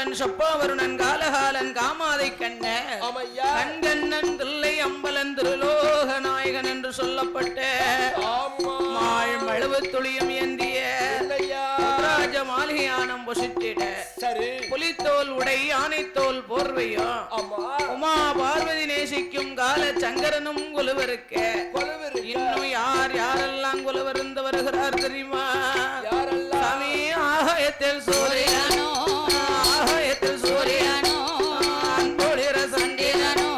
காமதேவன் சொப்பாவருணன் காலகாலன் காமாதை கண்ண கண்கண்ணன் தில்லை அம்பலன் திருலோக நாயகன் என்று சொல்லப்பட்ட மழுவு துளியும் ஏந்திய ராஜ மாளிகையானம் பொசித்திட புலித்தோல் உடை ஆனைத்தோல் போர்வையும் உமா பார்வதி நேசிக்கும் கால சங்கரனும் குலுவருக்க இன்னும் யாரெல்லாம் குலுவருந்து வருகிறார் தெரியுமா? சாமி ஆகாயத்தில் சூரியனோ ஆகாயத்தில் சூரியனோ அன்பொழிற சந்திரனோ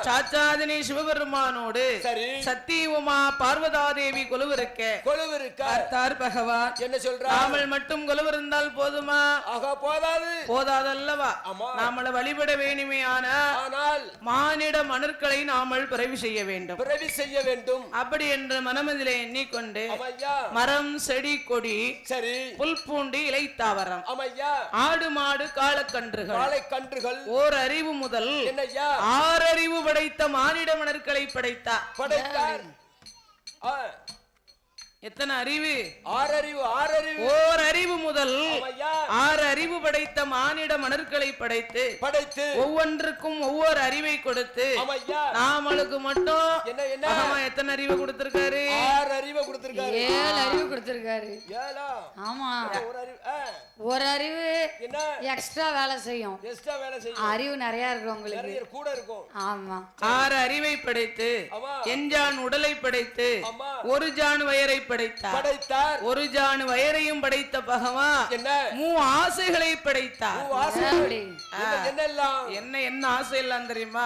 சாச்சாதினி சிவபெருமானோடு சத்தி உமா பார்வதாதேவி கொலுவிருக்க பகவான் என்ன சொல்ற? நாமல் மட்டும் கொலுவிருந்தால் போதுமா? போதாதல்லவா? நாமள வழிபட வேணுமே. ஆனால் மானிட மணற்களை நாமல் பிறவி செய்ய வேண்டும். அப்படி என்று மனமதிலே எண்ணிக்கொண்டு மரம் செடி கொடி புல் பூண்டு இலை தாவரம் ஆடு மாடு காளைக்கன்றுகள் ஓர் அறிவு முதல் 6 அறிவு படைத்த மானிட மணற்களை படைத்தார். எத்தனை அறிவு? 6 அறிவு. ஓர் அறிவு முதல் 6 அறிவு படைத்த மானிட மணற்களை படைத்து ஒவ்வொன்றுக்கும் ஒவ்வொரு அறிவை கொடுத்து நாமளுக்கு மட்டும் எத்தனை அறிவு கொடுத்திருக்காரு? 6 அறிவு கொடுத்திருக்காரு. 7 அறிவு கொடுத்திருக்காரு. ஆமா, ஒரு அறிவு எக்ஸ்ட்ரா வேலை செய்யும். அறிவு நிறைய இருக்கும் உங்களுக்கு, கூட இருக்கும். ஆமா, 6 அறிவை படைத்து எஞ்சான் உடலை படைத்து ஒரு ஜான் வயரை படைத்தார். ஒரு ஜான் வயரையும் படைத்த பகவான் மூ ஆசைகளை படைத்தார். என்ன ஆசை எல்லாம் தெரியுமா?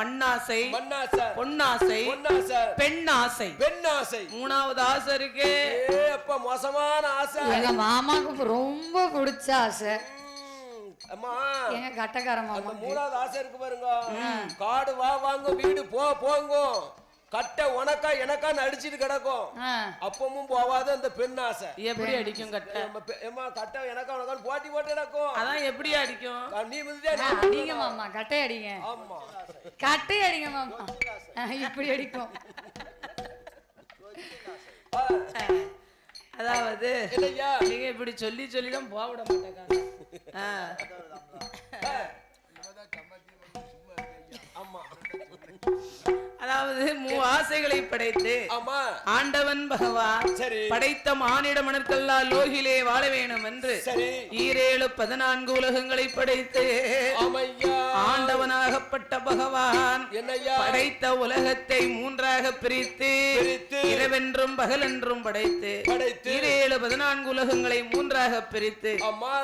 மண்ணாசை, பொன்னாசை, பெண்ணாசை. 3வது ஆசை இருக்கு. மோசமான ஆசை. எங்க மாமாவுக்கு ரொம்ப பிடிச்ச ஆசை. எங்க கட்டக்கார மாமா 3வது ஆசை இருக்கு பாருங்க. காடு வாங்க, வீடு போங்க, கட்ட உனக்கா எனக்கான்னு அடிச்சிட்டு கிடக்கும். அப்பமும் போவாது அந்த பெண் ஆசை. எப்படி அடிக்கும்? கட்ட எனக்கா உனக்கான்னு போட்டி போட்டு கிடக்கும். அதான் எப்படி அடிக்கும்? நீ அடிங்க மாமா, கட்டை அடிங்க. ஆமா, கட்டை அடிங்க மாமா, இப்படி அடிக்கும். அதாவது நீங்க இப்படி சொல்லிதான் போக விட மாட்டேங்க. அதாவது 3 ஆசைகளை படைத்து ஆண்டவன் பகவான் படைத்த மானிட மணற்கெல்லாம் லோகிலே வாழ வேணும் என்று 7 14 உலகங்களை படைத்து ஆண்டவனாகப்பட்ட பகவான் படைத்த உலகத்தை மூன்றாக பிரித்து இரவென்றும் பகலென்றும் படைத்து 14 உலகங்களை மூன்றாக பிரித்து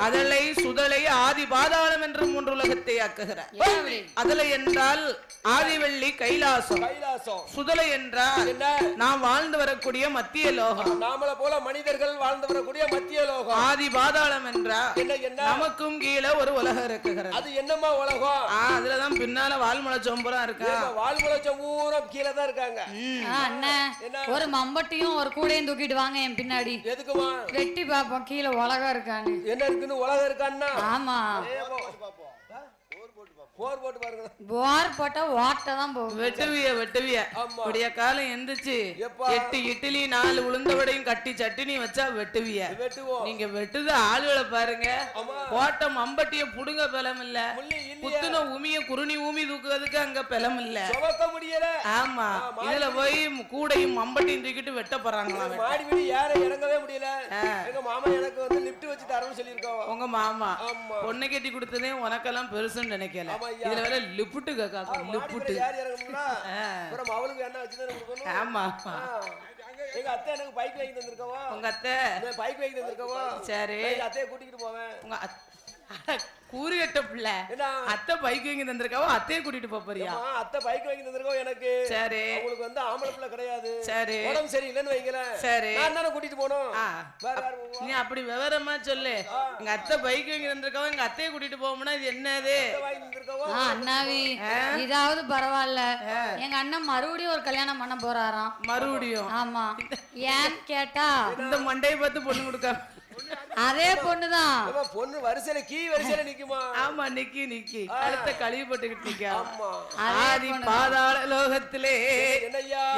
அதலை சுதலை ஆதி பாதாளம் என்று 3 உலகத்தை ஆக்குகிறார். அதலை என்றால் ஆதிவள்ளி கைலாசம், சுதலை என்றால் நாம் வாழ்ந்து வரக்கூடிய மத்திய லோகம், நாமள போல மனிதர்கள் வாழ்ந்து வரக்கூடிய மத்திய லோகம். ஆதி பாதாளம் என்றால் நமக்கும் கீழே ஒரு உலகம் இருக்குகிறது. அது என்னமா உலகம்? அதுலதான் பின்னால வால்முளைச்சம் பூரா இருக்கா. வால்முளைச்சம் பூரா கீழே தான் இருக்காங்க. ஒரு மம்பட்டியும் ஒரு கூடையும் தூக்கிட்டு வாங்க என் பின்னாடி. எதுக்குமா? வெட்டி பாப்போம் கீழே உலகம் இருக்கான்னு. என்ன இருக்குன்னு உலகம் இருக்கான்னா? ஆமா, போர் போட்டு பாருங்க. போர் போட்டா வாட்ட தான் போகும். வெட்டுவிய அப்படிய காலம் எந்திரிச்சு 8 இட்லி 4 உளுந்த வடையும் கட்டி சட்டினி வச்சா வெட்டுவிய. நீங்க வெட்டுது ஆளுகளை பாருங்க. போட்ட மம்பட்டிய புடுங்க பலம் இல்ல, குத்துன உமிய குருணி ஊமி தூக்குறதுக்கு அங்க பலம் இல்ல, முடியல. ஆமா, இதுல போய் கூடையும் மம்பட்டியும் தூக்கிட்டு வெட்ட போறாங்களா? மாடி வீடு யாரும் இறங்கவே முடியல. எங்க மாமா எனக்கு வந்து லிஃப்ட் வச்சு தரணும் சொல்லிருக்காங்க. உங்க மாமா பொண்ணு கட்டி கொடுத்ததே உனக்கெல்லாம் பெருசுன்னு நினைக்கல. இதுல வேற லிப்புட்டு காக்கா, லிப்புட்டு யார் இறங்கணும்னா அப்புறம் அவளுக்கு என்ன வச்சு தான் கொடுக்கணும். ஆமா, எங்க அத்தை எனக்கு பைக் வாங்கி தந்திருக்கவா? உங்க அத்தை பைக் வாங்கி தந்திருக்கவா? சரி, எங்க அத்தையை கூட்டிட்டு போவேன். உங்க கூறுகட்ட பிள்ளை அத்தை பைக் வாங்கி தந்திருக்காவோ, அத்தையை கூட்டிட்டு போறியா? அத்தை பைக் வாங்கி தந்திருக்கோம் எனக்கு. சரி, உங்களுக்கு வந்து ஆம்பளை பிள்ளை கிடையாது. சரி, உடம்பு சரியில்லைன்னு வைங்களேன். சரி, நான் தானே கூட்டிட்டு போனோம். நீ அப்படி விவரமா சொல்லு. எங்க அத்தை பைக் வாங்கி தந்திருக்காவோ, எங்க அத்தையை கூட்டிட்டு போவோம்னா இது என்னது? அண்ணாவி இதாவது பரவாயில்ல. எங்க அண்ணன் மறுபடியும் ஒரு கல்யாணம் பண்ண போறாராம். மறுபடியும்? ஆமா. ஏன்னு கேட்டா இந்த மண்டையை பார்த்து பொண்ணு கொடுக்க அதே பொண்ணுதான். பொண்ணு வரிசையில வரிசையில நிக்குமா? ஆமா, நிக்கி கழுத்தை கழுவி போட்டுக்கிட்டு நிக்கா. ஆதி பாதாள லோகத்திலே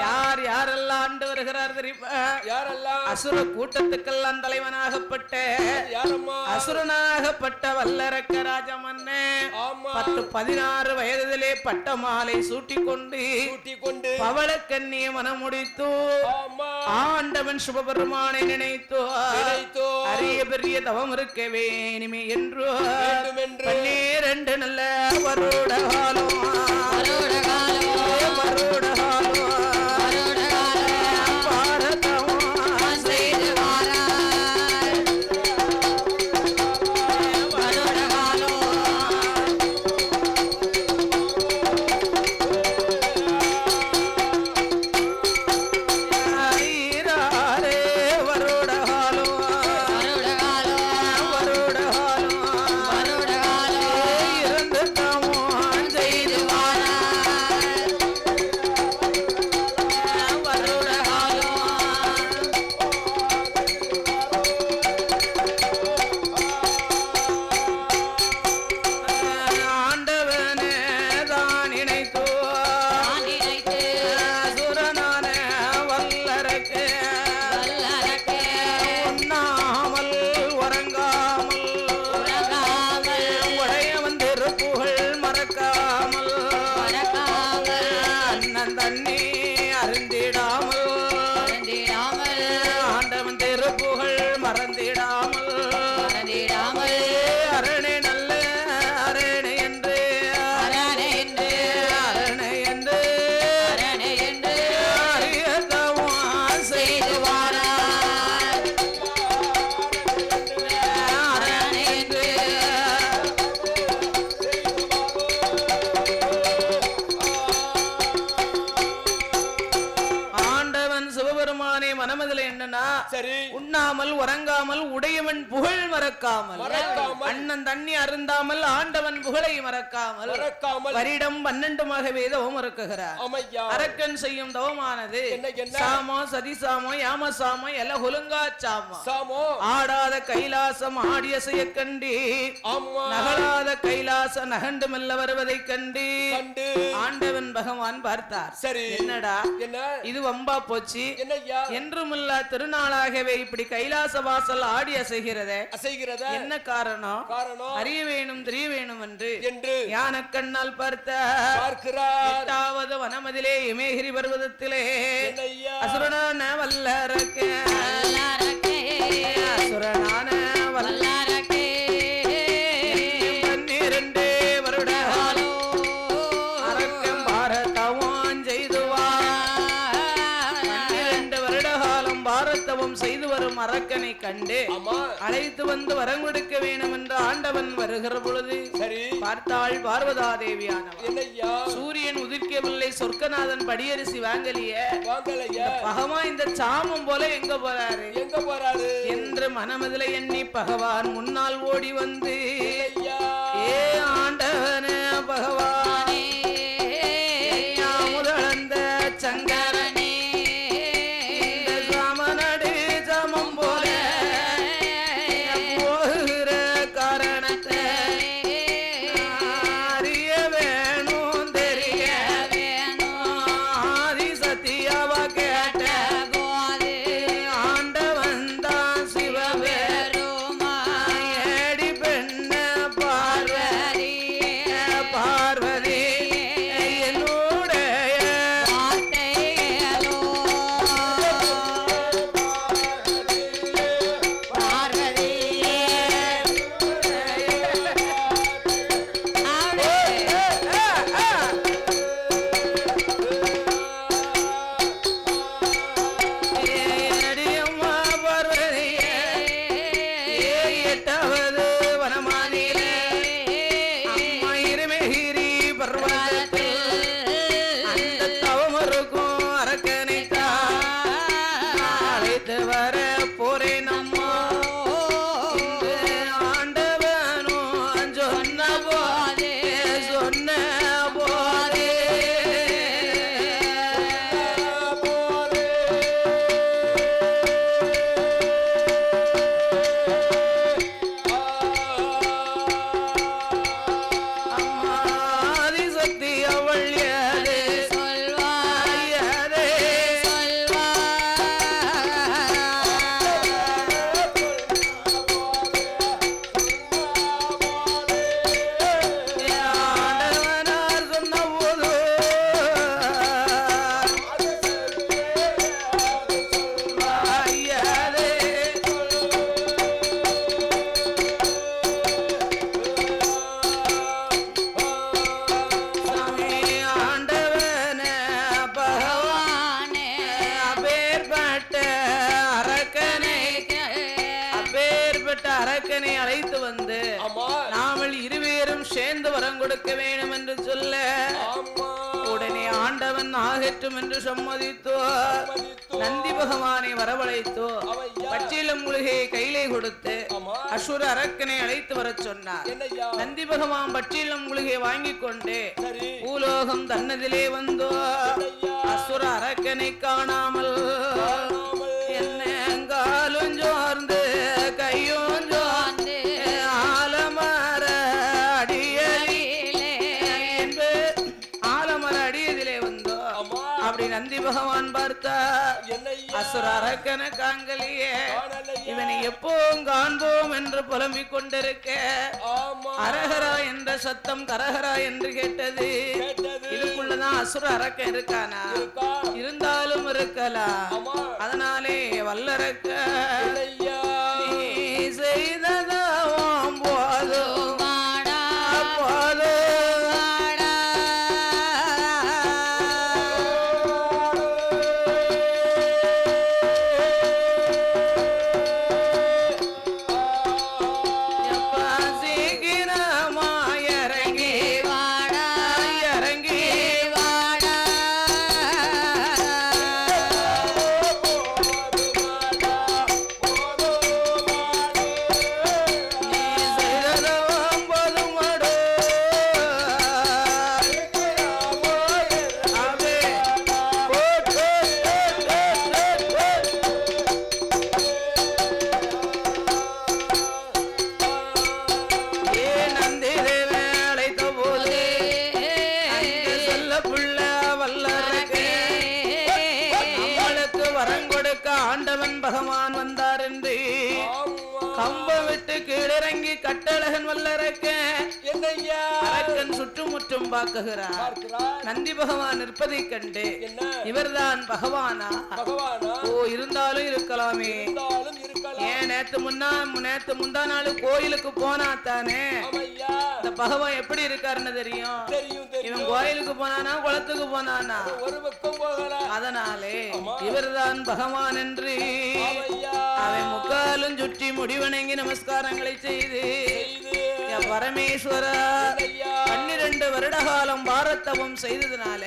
யார் யாரெல்லாம் ஆண்டு வருகிறார் தெரியுமா? யாரெல்லாம்? அசுர கூட்டத்துக்கெல்லாம் தலைவனாகப்பட்ட அசுரனாகப்பட்ட வல்லரக்க ராஜமன்னே 10-16 வயதிலே பட்ட மாலை சூட்டிக்கொண்டு பவளக்கண்ணிய மனம் முடித்து ஆண்டவன் சிவபெருமானை நினைத்தோ அரிய பெரிய தவம் இருக்க வேணுமே என்று 12 நல்ல வருட காலம் உண்ணாமல் உறங்காமல் உடையவன் புகழ் மறக்காமல் அண்ணன் தண்ணி அருந்தாமல் ஆண்டவன் புகழை மறக்காமல் வருடம் 12 தவம் இருக்குகிறார். அரக்கன் செய்யும் தவமானது சாமோ சதிசாமோ யாமசாமோ எல்ல ஒழுங்கா சாமோ ஆடாத கைலாசம் ஆடிய செய்ய கண்டி நகலாத கைலாச நகண்டு மெல்ல வருவதை கண்டு ஆண்டவன் பகவான் பார்த்தார். சரி, என்னடா இது வம்பா போச்சு, என்றுமில்லா திருநாளாகவே இப்படி கைலாச வாசல் ஆடி அசைகிறதே, என்ன காரணம் அறிய வேணும் தெரிய வேணும் என்று யான கண்ணால் பார்க்கிறார். 8வது வனமதிலே இமயகிரி பர்வதத்திலே அசுரனான வல்லரக்கே அசுரனான வல்லரக்கே 12 வருட காலம் செய்து வரும் அரக்கனை கண்டு அழைத்து வந்து வரம் கொடுக்க வேண்டும் என்று ஆண்டவன் வருகிற பொழுது பார்த்தாள் பார்வதா தேவியானவள். சூரியன் உதிர்க்கவில்லை, சொர்க்கநாதன் படியரிசி வாங்கலிய பகவான் இந்த சாமம் போல எங்க போறாரு என்று மனமதில எண்ணி பகவான் முன்னால் ஓடி வந்து ஏ ஆண்டவன பகவானே முதலந்த சங்கரனே சாமனடு சாமம் போல போகிற காரணத்தை அறிய வேணும் தெரிய வேணும் ஆதி சத்தியவ கேட்ட ஆண்டவன் தான் சிவபெருமா ஏடி பெண்ண பார்வதி பார்வதி என்னுடைய வார்த்தைகளோ பார்வதி ஏடியம்மா பார்வதியே எட்டாவது வனமானிலே அம்மா இருமகிரி பர்வதத்தில் அந்த தவமருக்கும் அரக்கனைத்தான் அழைத்து வர போறேன் அம்மா ஆண்டவனும் சொன்ன போதே அம்மாதி சக்தி அவள் ஏதே சொல்வாயதே ஆண்டவனார் சொன்ன போது சொல்வாயதே சாமி ஆண்டவன பகவானே அப்பேற்பட்ட அரக்கனை அழைத்து வந்து நாமல் இருவேரும் சேர்ந்து வரம் கொடுக்க வேண்டும் என்று சொல்ல உடனே ஆண்டவன் ஆகட்டும் என்று சம்மதித்தோ நந்தி பகவானை வரவழைத்தோ பச்சிலம் மூலிகையை கையிலே கொடுத்து அசுர அரக்கனை அழைத்து வர சொன்னார். நந்தி பகவான் பச்சிலம் மூலிகையை வாங்கி கொண்டு பூலோகம் தன்னதிலே வந்தோ அசுர அரக்கனை காணாமல் என்னங்காலும் ஜோர்ந்து கையும் ஜோர்ந்து ஆலமர அடியதிலே ஆலமர அடியதிலே வந்தோ அப்படி நந்தி பகவான் பார்த்தா அசுர அரக்கன காங்கலியே இவனை எப்போவும் காண்போம் என்று புலம்பிக் கொண்டிருக்க அரஹரா என்ற சத்தம் கரஹரா என்று கேட்டது. இதுக்குள்ளதான் அசுர அரக்கன் இருக்கானா? இருந்தாலும் இருக்கலாம். அதனாலே வல்லரக்க நீ செய்ததாம் போதும் போதும் பகவான் வந்தார் என்று கம்பம் விட்டு கீழிறங்கி கட்டழகன் வல்லரக்க அரக்கன் சுற்றுமுற்றும் பார்க்குகிறார். நந்தி பகவான் இருப்பதை கண்டு இவர்தான் பகவானா? ஓ, இருந்தாலும் இருக்கலாமே. ஏன் நேத்து முந்தா நாள் கோயிலுக்கு போனா தானே இந்த பகவான் எப்படி இருக்காருன்னு தெரியும். இவன் கோயிலுக்கு போனானா குளத்துக்கு போனானா? ஒரு பக்கம் போகலாம். அதனாலே இவர்தான் பகவான் என்று அவன் முக்காலும் சுற்றி முடிவணங்கி நமஸ்காரங்களை செய்து பரமேஸ்வரா 12 வருட காலம் பாரத்தவம் செய்ததுனால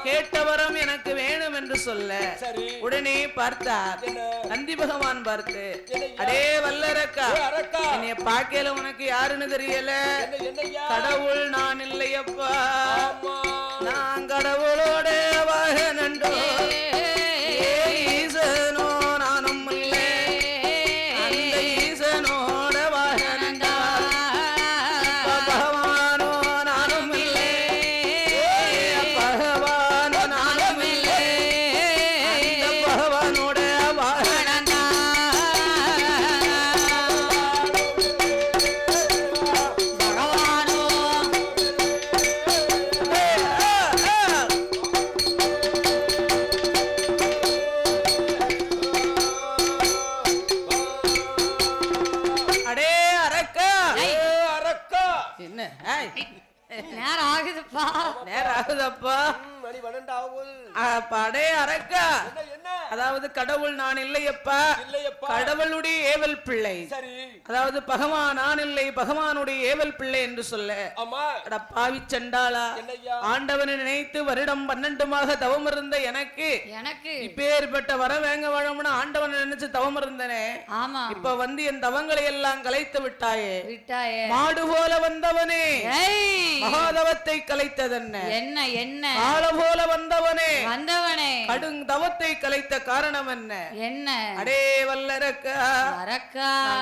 கேட்ட வரம் எனக்கு வேணும் என்று சொல்ல உடனே பார்த்தார் நந்தி பகவான் பார்த்து, அடே வல்லரக்கா, என்னைய பார்க்கல உனக்கு யாருன்னு தெரியல. கடவுள் நான் இல்லையப்பா, நான் கடவுளோட வாகனண்டோ, ஈசனோ நானும் இல்லை, அந்த ஈசனோட வாகனண்டா, பகவானோ நானும் இல்லை, பகவானோ நானும் இல்லை, அந்த பகவானோட வாகனண்டா. நேரம் ஆகுதுப்பா, நேரம் ஆகுதப்பா, மணி 12 ஆகுது. அடே அரக்கா, அதாவது கடவுள் நான் இல்லையப்பா, கடவுளுடைய ஏவல் பிள்ளை. அதாவது பகவான் நான் இல்லை, பகவானுடைய ஏவல் பிள்ளை என்று சொல்ல, பாவி சண்டாளா, ஆண்டவனை நினைத்து வருடம் 12 தவம் இருந்த எனக்கு இப்பேற்பட்ட வர வேங்க வாழம்னு ஆண்டவனை நினைச்சு தவம் இருந்தனே, இப்ப வந்து என் தவங்களை எல்லாம் கலைத்து விட்டாயே. மாடு போல வந்தவனே மகாதவத்தை கலைத்ததென்ன, என்ன என்ன ஆள போல வந்தவனே கடும் தவத்தை கலைத்த காரணம் என்ன? அடே வல்லரக்கா,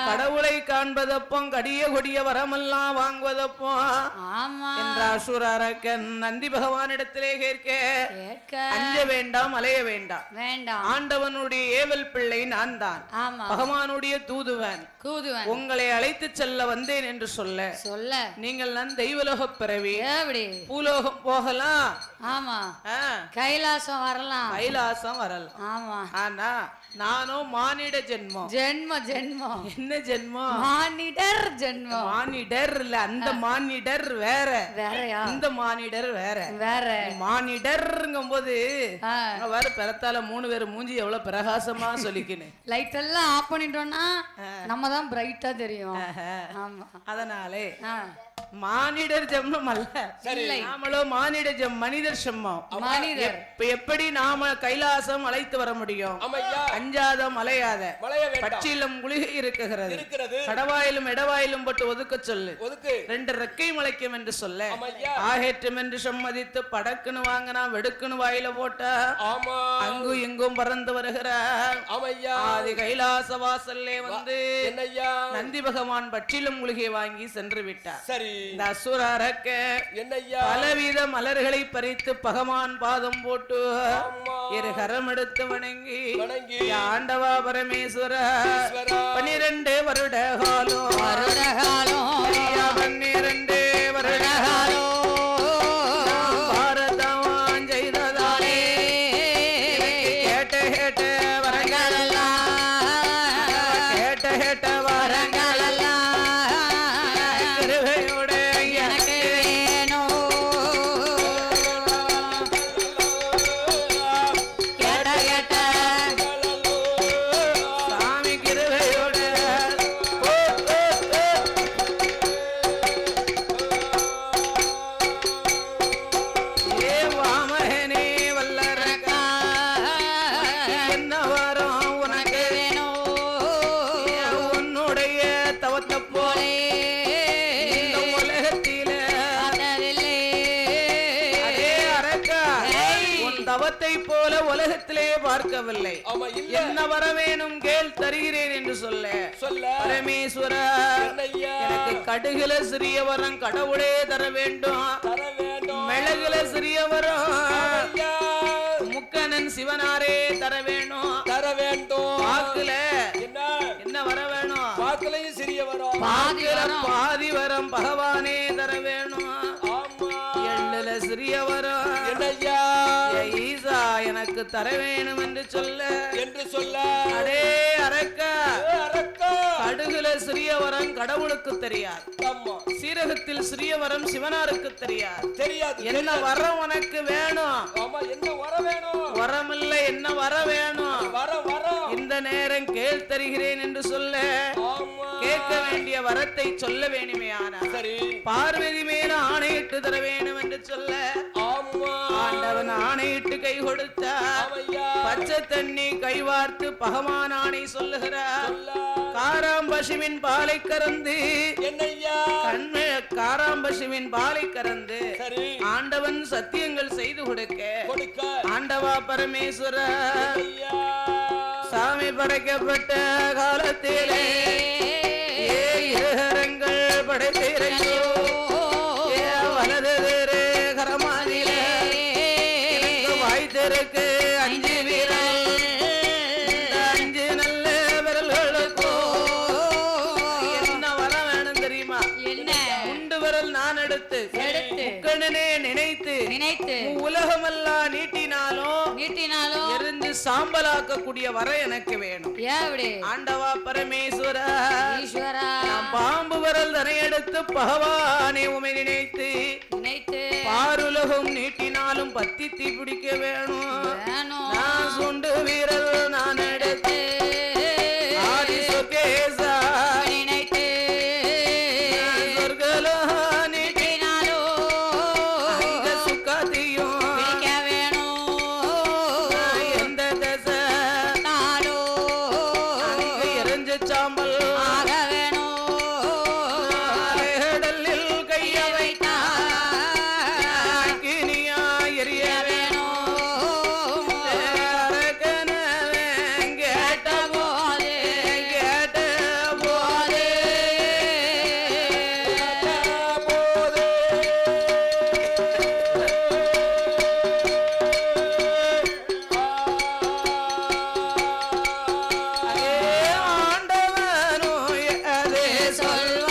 கடவுளை காண்பதப்பம் கடிய கொடிய வரமெல்லாம் வாங்குவதப்போ என்ற அசுர அரக்கன் நந்தி பகவானிடத்திலே கேட்க, அஞ்ச வேண்டாம், அலைய வேண்டாம், ஆண்டவனுடைய ஏவல் பிள்ளை நான் தான், பகவானுடைய தூதுவன், உங்களை அழைத்து செல்ல வந்தேன் என்று சொல்ல நீங்கள் நான் தெய்வலோக பிறவி, பூலோகம் போகலாம், கைலாசம் வரலாம், ஆமா, ஆனா நானும் மானிட ஜென்மம். என்ன ஜென்மம்? மானிடர் இல்ல, அந்த மானிடர் வேற, இந்த மானிடர் வேற. மானிடர்ங்கும் போது வேற பிறத்தால 3 பேர் மூஞ்சி எவ்வளவு பிரகாசமா சொல்லிக்கணும். லைட் எல்லாம் ஆஃப் பண்ணிட்டோம்னா நம்ம தான் பிரைட்டா தெரியும். அதனாலே மானிடர் ஜென்மம் அல்ல, நாமளோ மானிட மனிதர் ஜென்மம். எப்படி நாம கைலாசம் அழைத்து வர முடியும்? அஞ்சாத மலையாத பச்சிலும் குளிகை இருக்கிறது, கடவாயிலும் இடவாயிலும் போட்டு ஒதுக்க சொல்லு, 2 ரெக்கை முளைக்கும் என்று சொல்ல, ஆகேற்றம் என்று சம்மதித்து படக்குன்னு வாங்கினா வெடுக்குன்னு வாயில போட்டா அங்கும் இங்கும் பறந்து வருகிறார். ஆதி கைலாச வாசல்லே வந்து நந்தி பகவான் பச்சிலும் குளிகை வாங்கி சென்று விட்டார். இந்த அசுர அரக்க பலவித மலர்களை பறித்து பகவான் பாதம் போட்டு இரு கரம் எடுத்து வணங்கி, ஆண்டவா பரமேஸ்வர 12 வருட காலம் 12 வருட காலம் பாரதவான் செய்ததாலே கேட்ட வரங்கள் எல்லாம், கேட்ட வரங்கள் எல்லாம் போல உலகத்திலே பார்க்கவில்லை. என்ன வர வேணும் கேள் தருகிறேன் என்று சொல்ல பரமேஸ்வரா, எனக்கு கடுகுல சிறிய வரம் கடவுளே தர வேண்டும், மிளகுல சிறிய வரம் முக்கணன் சிவனாரே தர வேணும், வாக்குல என்ன வர வேணும்? வாக்குலையும் சிறிய வரம், பாதி வரம் பகவானே தர வேணும், எள்ளுல சிறிய வரம் ஈசா எனக்கு தர வேணும் என்று சொல்ல அடே அரக்கா, கடுகுல சிறிய வரம் கடவுளுக்கு தெரியாது, சீரகத்தில் சிறிய வரம் சிவனாருக்கு தெரியாது. என்ன வரம் உனக்கு வேணும்? என்ன வர வேணும்? வரம் இல்ல, என்ன வர வேணும்? இந்த நேர வரம் கேள் தருகிறேன் என்று சொல்ல கேட்க வேண்டிய வரத்தை சொல்ல வேணுமே. ஆனா பார்வதி மேல ஆணையிட்டு தர வேண்டும் என்று சொல்ல ஆண்டவன் ஆணையிட்டு கை கொடுத்தார். பச்சை தண்ணி கைவார்த்து பகவான் ஆணை சொல்லுகிறார். காராம்பசுவின் பாலை கறந்து காராம்பசுவின் பாலை கறந்து ஆண்டவன் சத்தியங்கள் செய்து கொடுக்க ஆண்டவா பரமேஸ்வர சாமி படைக்கப்பட்ட காலத்திலே இருகரங்கள் படைத்திரையோ வலது கரமானிலே வாய்த்திருக்கு 5 வீரல் 5 நல்ல விரல்களுக்கோ என்ன வரம் வேணும் தெரியுமா? உண்டு விரல் நான் எடுத்து முக்கண்ணனே நினைத்து உலகமெல்லாம் நீட்டினாலும் எரிஞ்சு சாம்பலாக்கக்கூடிய வரம் எனக்கு வேணும். ஆண்டவா பரமேஸ்வர நான் பாம்பு விரல் தனை எடுத்து பகவானே உமை நினைத்து பாருலகம் நீட்டினாலும் பத்தி தீ பிடிக்க வேணும். நான் சுண்டு வீரல் நான் எடுத்து ஆதி சுகேசா நினைத்து சொர்க்கலோ நீட்டினாலோ அங்க சுக்காத்தியும் பிடிக்க வேணும். எந்த தசை நாளோ அங்க எரிஞ்சு சாம்பல் ஆக வேணும். கடலில் கைய வைத்தா கினியா எரிய வேணும். கேட்ட போதே ஆண்டவனோ அதே சொல்வார்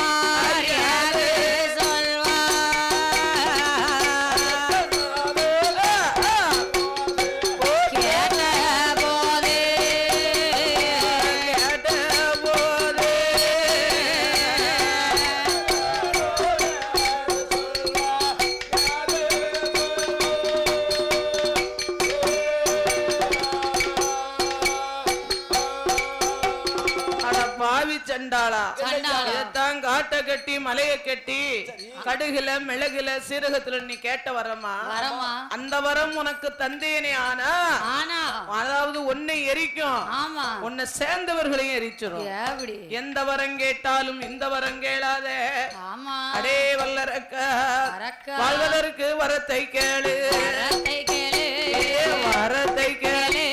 பாவி சண்டாளா இதைத்தான் காட்ட கட்டி மலைய கட்டி கடுகுல மிளகுல சீரகத்துல நீ கேட்ட வரமா அந்த வரம் உனக்கு தந்தேனே. ஆனா அதாவது உன்னை எரிக்கும் உன்னை சேர்ந்தவர்களையும் எரிச்சிடும். எந்த வரம் கேட்டாலும் இந்த வரம் கேளாத அடே வல்லரக்க வாழ்வதற்கு வரத்தை கேளு வரத்தை கேளு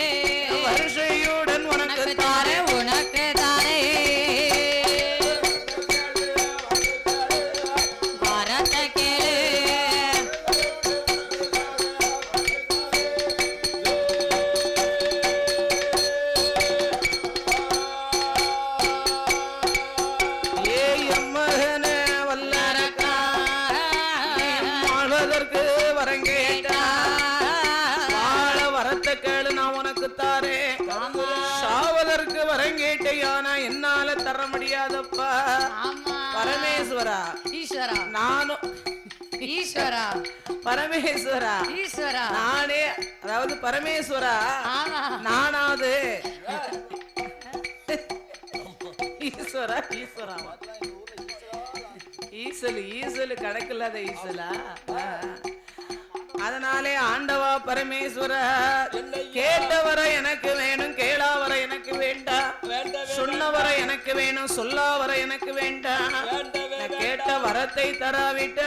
வருஷையுடன் உனக்கு தாரே என்னால தர முடியாதப்பா பரமேஸ்வரா ஈஸ்வரா நானும் ஈஸ்வரா பரமேஸ்வரா ஈஸ்வரா நானே அதாவது பரமேஸ்வரா நானாவது ஈஸ்வரா ஈஸ்வராவா ஈசலு கணக்கில்லாத ஈசலா. அதனாலே ஆண்டவா பரமேஸ்வர கேட்டவர எனக்கு வேணும் கேளாவர எனக்கு வேண்டாம். சொன்னவர எனக்கு வேணும் சொல்லாவர எனக்கு வேண்டாம். கேட்ட வரத்தை தராவிட்ட